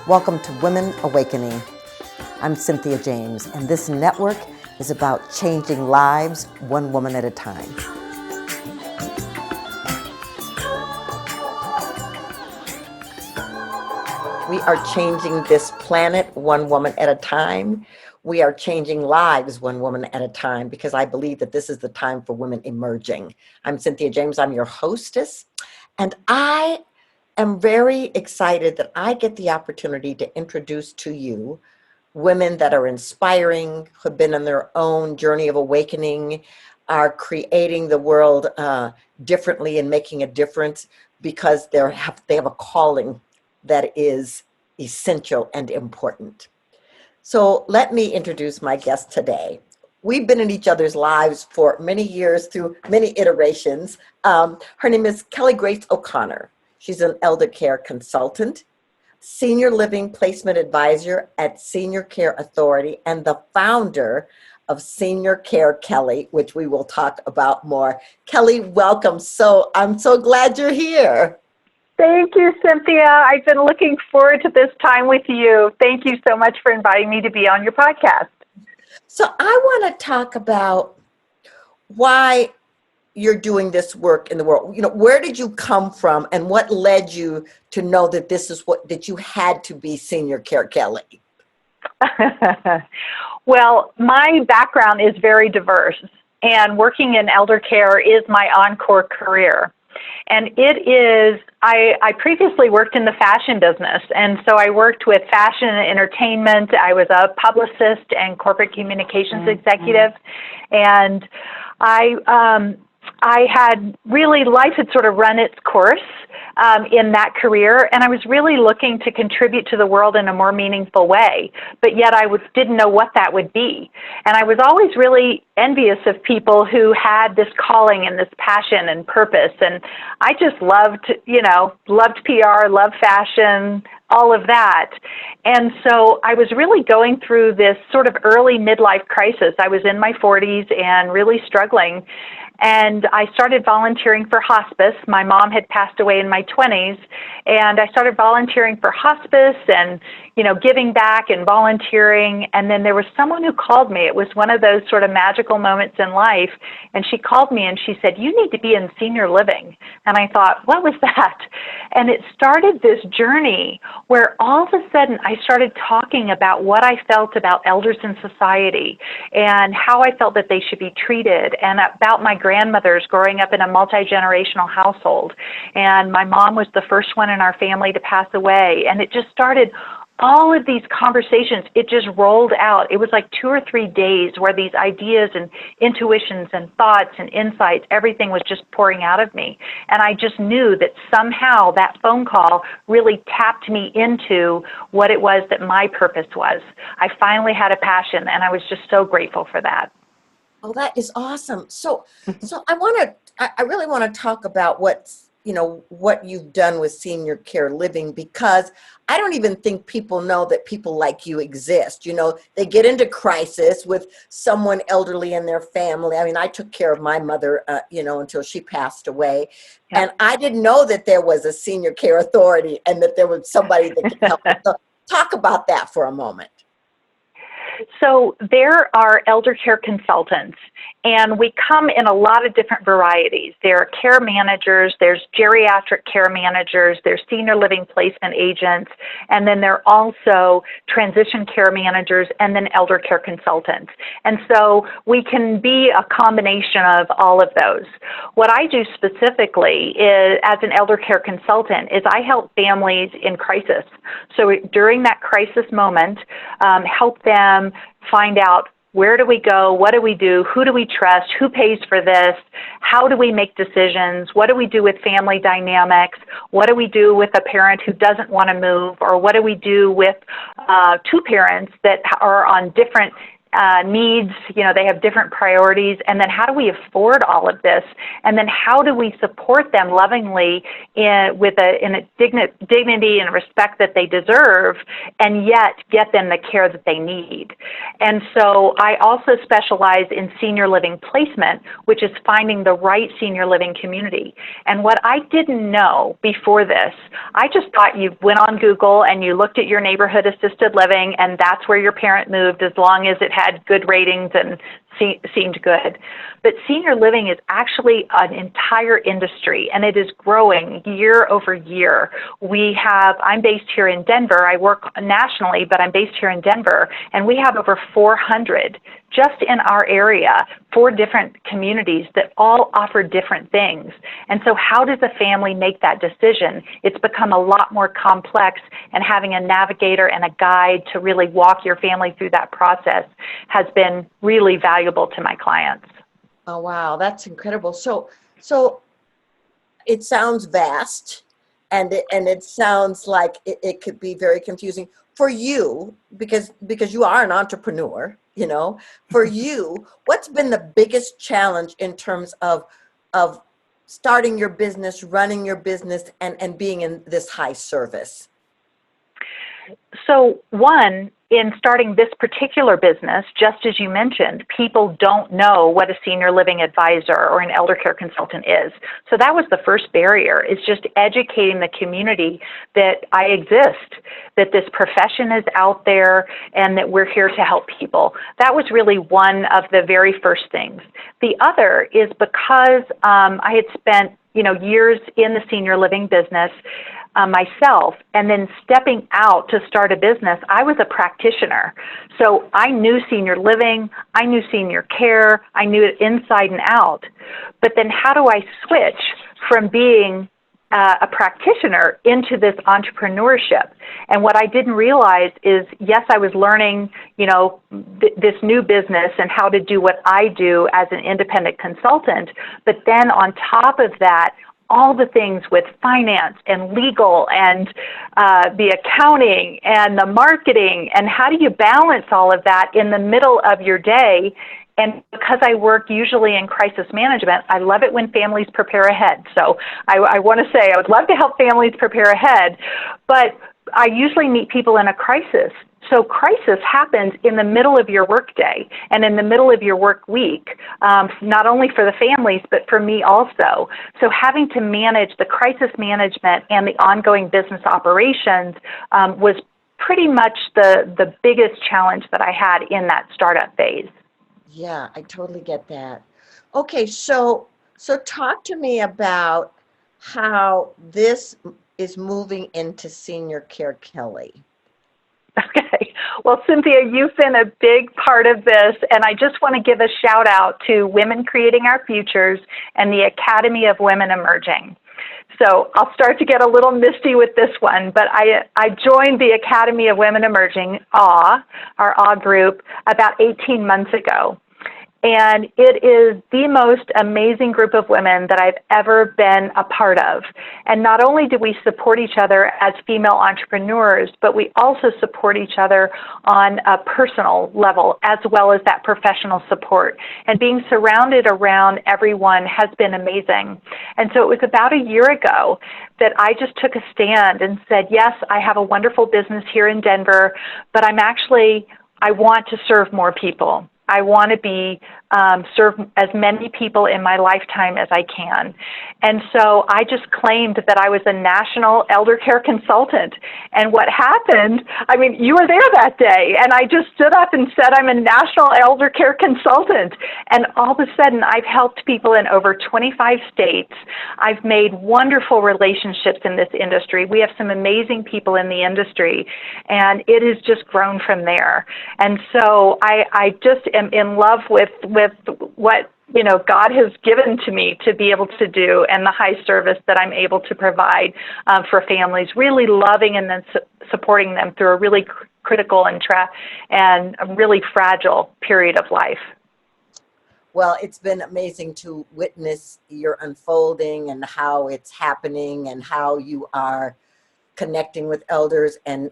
Welcome to Women Awakening. I'm Cynthia James, and this network is about changing lives one woman at a time. We are changing this planet one woman at a time. We are changing lives one woman at a time because I believe that this is the time for women emerging. I'm Cynthia James. I'm your hostess, and I am very excited that I get the opportunity to introduce to you women that are inspiring, who've been on their own journey of awakening, are creating the world differently and making a difference because they have a calling that is essential and important. So let me introduce my guest today. We've been in each other's lives for many years through many iterations. Her name is Kelly Grace O'Connor. She's an elder care consultant, senior living placement advisor at Senior Care Authority, and the founder of Senior Care Kelly, which we will talk about more. Kelly, welcome. I'm so glad you're here. Thank you, Cynthia. I've been looking forward to this time with you. Thank you so much for inviting me to be on your podcast. So I want to talk about why you're doing this work in the world. You know, where did you come from and what led you to know that this is that you had to be Senior Care Kelly? Well, my background is very diverse, and working in elder care is my encore career. And it is, I previously worked in the fashion business, and so I worked with fashion and entertainment. I was a publicist and corporate communications executive, and I had really, life had sort of run its course in that career, and I was really looking to contribute to the world in a more meaningful way, but yet I didn't know what that would be. And I was always really envious of people who had this calling and this passion and purpose, and I just loved PR, loved fashion, all of that. And so I was really going through this sort of early midlife crisis. I was in my 40s and really struggling. And I started volunteering for hospice. My mom had passed away in my 20s, and I started volunteering for hospice and, giving back and volunteering. And then there was someone who called me. It was one of those sort of magical moments in life. And she called me and she said, "You need to be in senior living." And I thought, what was that? And it started this journey where all of a sudden I started talking about what I felt about elders in society and how I felt that they should be treated, and about my grandmothers growing up in a multi-generational household. And my mom was the first one in our family to pass away. And it just started all of these conversations. It just rolled out. It was like 2 or 3 days where these ideas and intuitions and thoughts and insights, everything was just pouring out of me. And I just knew that somehow that phone call really tapped me into what it was that my purpose was. I finally had a passion, and I was just so grateful for that. Oh, that is awesome. So I really want to talk about what you've done with Senior Care Living, because I don't even think people know that people like you exist. They get into crisis with someone elderly in their family. I mean, I took care of my mother, until she passed away. Yeah. And I didn't know that there was a Senior Care Authority and that there was somebody that could help. So talk about that for a moment. So there are elder care consultants, and we come in a lot of different varieties. There are care managers, there's geriatric care managers, there's senior living placement agents, and then there are also transition care managers, and then elder care consultants. And so we can be a combination of all of those. What I do specifically is, as an elder care consultant, is I help families in crisis. So during that crisis moment, help them find out, where do we go? What do we do? Who do we trust? Who pays for this? How do we make decisions? What do we do with family dynamics? What do we do with a parent who doesn't want to move? Or what do we do with two parents that are on different needs, they have different priorities, and then how do we afford all of this, and then how do we support them lovingly in a dignity and respect that they deserve, and yet get them the care that they need. And so I also specialize in senior living placement, which is finding the right senior living community. And what I didn't know before this, I just thought you went on Google and you looked at your neighborhood assisted living, and that's where your parent moved as long as it had good ratings and seemed good. But senior living is actually an entire industry, and it is growing year over year. I'm based here in Denver. I work nationally, but I'm based here in Denver, and we have over 400 just in our area, 4 different communities that all offer different things. And so how does a family make that decision? It's become a lot more complex, and having a navigator and a guide to really walk your family through that process has been really valuable to my clients. Oh, wow. That's incredible. So it sounds vast, and it sounds like it could be very confusing for you because you are an entrepreneur, for you. What's been the biggest challenge in terms of starting your business, running your business, and being in this high service? So one, in starting this particular business, just as you mentioned, people don't know what a senior living advisor or an elder care consultant is. So that was the first barrier, is just educating the community that I exist, that this profession is out there, and that we're here to help people. That was really one of the very first things. The other is because I had spent years in the senior living business myself, and then stepping out to start a business, I was a practitioner. So I knew senior living, I knew senior care, I knew it inside and out. But then how do I switch from being a practitioner into this entrepreneurship? And what I didn't realize is, yes, I was learning, this new business and how to do what I do as an independent consultant. But then on top of that, all the things with finance and legal and the accounting and the marketing, and how do you balance all of that in the middle of your day? And because I work usually in crisis management, I love it when families prepare ahead. So I want to say I would love to help families prepare ahead, but I usually meet people in a crisis. So crisis happens in the middle of your workday and in the middle of your work week, not only for the families, but for me also. So having to manage the crisis management and the ongoing business operations was pretty much the biggest challenge that I had in that startup phase. Yeah, I totally get that. Okay, so talk to me about how this is moving into Senior Care Kelly. Okay. Well, Cynthia, you've been a big part of this, and I just want to give a shout out to Women Creating Our Futures and the Academy of Women Emerging. So I'll start to get a little misty with this one, but I joined the Academy of Women Emerging, our AW group, about 18 months ago. And it is the most amazing group of women that I've ever been a part of. And not only do we support each other as female entrepreneurs, but we also support each other on a personal level, as well as that professional support. And being surrounded around everyone has been amazing. And so it was about a year ago that I just took a stand and said, yes, I have a wonderful business here in Denver, but I want to serve more people. I want to serve as many people in my lifetime as I can. And so I just claimed that I was a national elder care consultant. And what happened, you were there that day, and I just stood up and said, I'm a national elder care consultant. And all of a sudden, I've helped people in over 25 states. I've made wonderful relationships in this industry. We have some amazing people in the industry, and it has just grown from there. And so I just am in love with what God has given to me to be able to do, and the high service that I'm able to provide for families, really loving and then supporting them through a really critical and a really fragile period of life. Well, it's been amazing to witness your unfolding and how it's happening and how you are connecting with elders and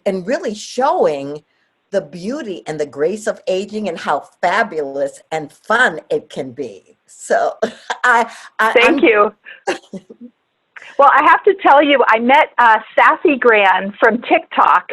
really showing the beauty and the grace of aging and how fabulous and fun it can be. So Thank I'm you. Well, I have to tell you, I met Sassy Gran from TikTok,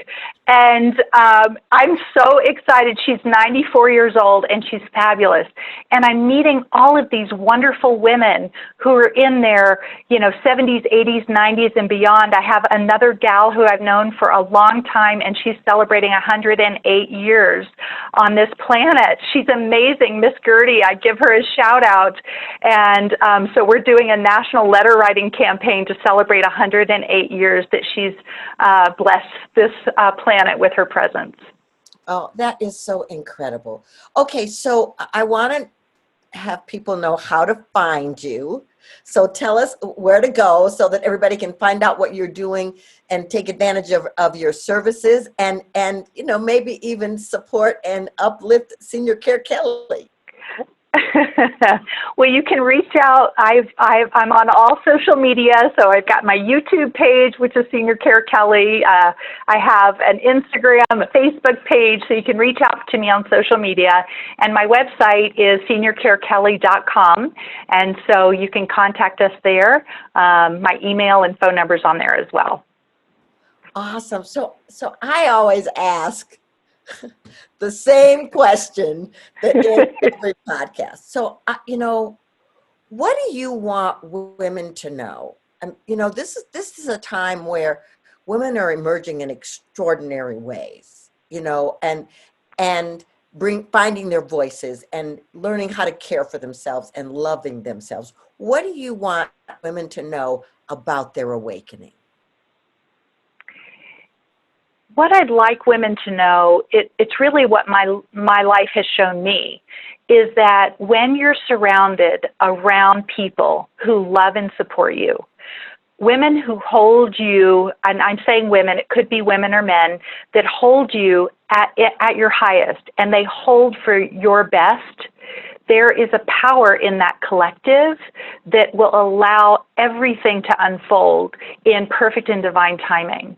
and I'm so excited. She's 94 years old, and she's fabulous. And I'm meeting all of these wonderful women who are in their, 70s, 80s, 90s, and beyond. I have another gal who I've known for a long time, and she's celebrating 108 years on this planet. She's amazing, Miss Gertie. I give her a shout out. And so we're doing a national letter writing campaign to celebrate 108 years that she's blessed this planet with her presence. Oh, that is so incredible. Okay, so I want to have people know how to find you. So tell us where to go so that everybody can find out what you're doing and take advantage of your services and maybe even support and uplift Senior Care Kelly. Well, you can reach out. I'm on all social media, so I've got my YouTube page, which is Senior Care Kelly. I have an Instagram, a Facebook page, so you can reach out to me on social media. And my website is seniorcarekelly.com, and so you can contact us there. My email and phone number's on there as well. Awesome. So I always ask the same question that in every podcast. So, what do you want women to know? This is a time where women are emerging in extraordinary ways, and finding their voices and learning how to care for themselves and loving themselves. What do you want women to know about their awakening? What I'd like women to know, it's really what my life has shown me, is that when you're surrounded around people who love and support you, women who hold you, and I'm saying women, it could be women or men, that hold you at your highest, and they hold for your best, there is a power in that collective that will allow everything to unfold in perfect and divine timing.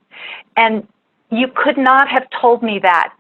And you could not have told me that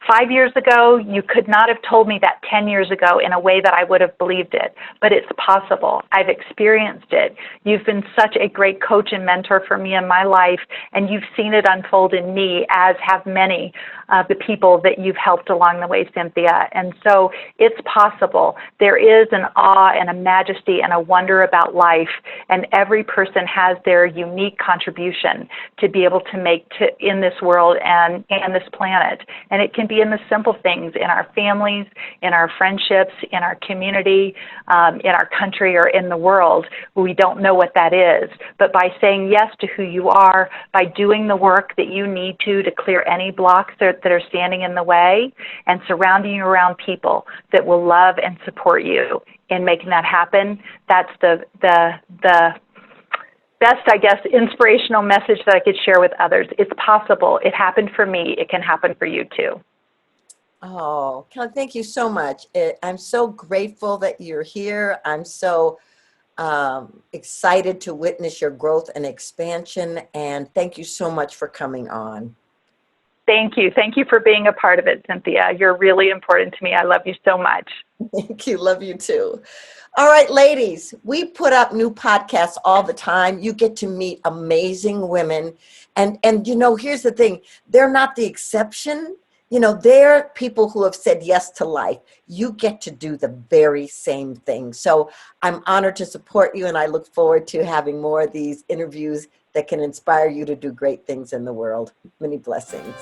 5 years ago. You could not have told me that 10 years ago in a way that I would have believed it, but it's possible. I've experienced it. You've been such a great coach and mentor for me in my life, and you've seen it unfold in me, as have many of the people that you've helped along the way, Cynthia. And so it's possible. There is an awe and a majesty and a wonder about life, and every person has their unique contribution to be able to make in this world and this planet. And it can be in the simple things, in our families, in our friendships, in our community, in our country, or in the world. We don't know what that is. But by saying yes to who you are, by doing the work that you need to clear any blocks that are standing in the way, and surrounding you around people that will love and support you in making that happen, that's the best, I guess, inspirational message that I could share with others. It's possible. It happened for me. It can happen for you too. Oh, Kelly, thank you so much. I'm so grateful that you're here. I'm so excited to witness your growth and expansion. And thank you so much for coming on. Thank you. Thank you for being a part of it, Cynthia. You're really important to me. I love you so much. Thank you. Love you too. All right, ladies, we put up new podcasts all the time. You get to meet amazing women. And here's the thing. They're not the exception. They're people who have said yes to life. You get to do the very same thing. So I'm honored to support you, and I look forward to having more of these interviews that can inspire you to do great things in the world. Many blessings.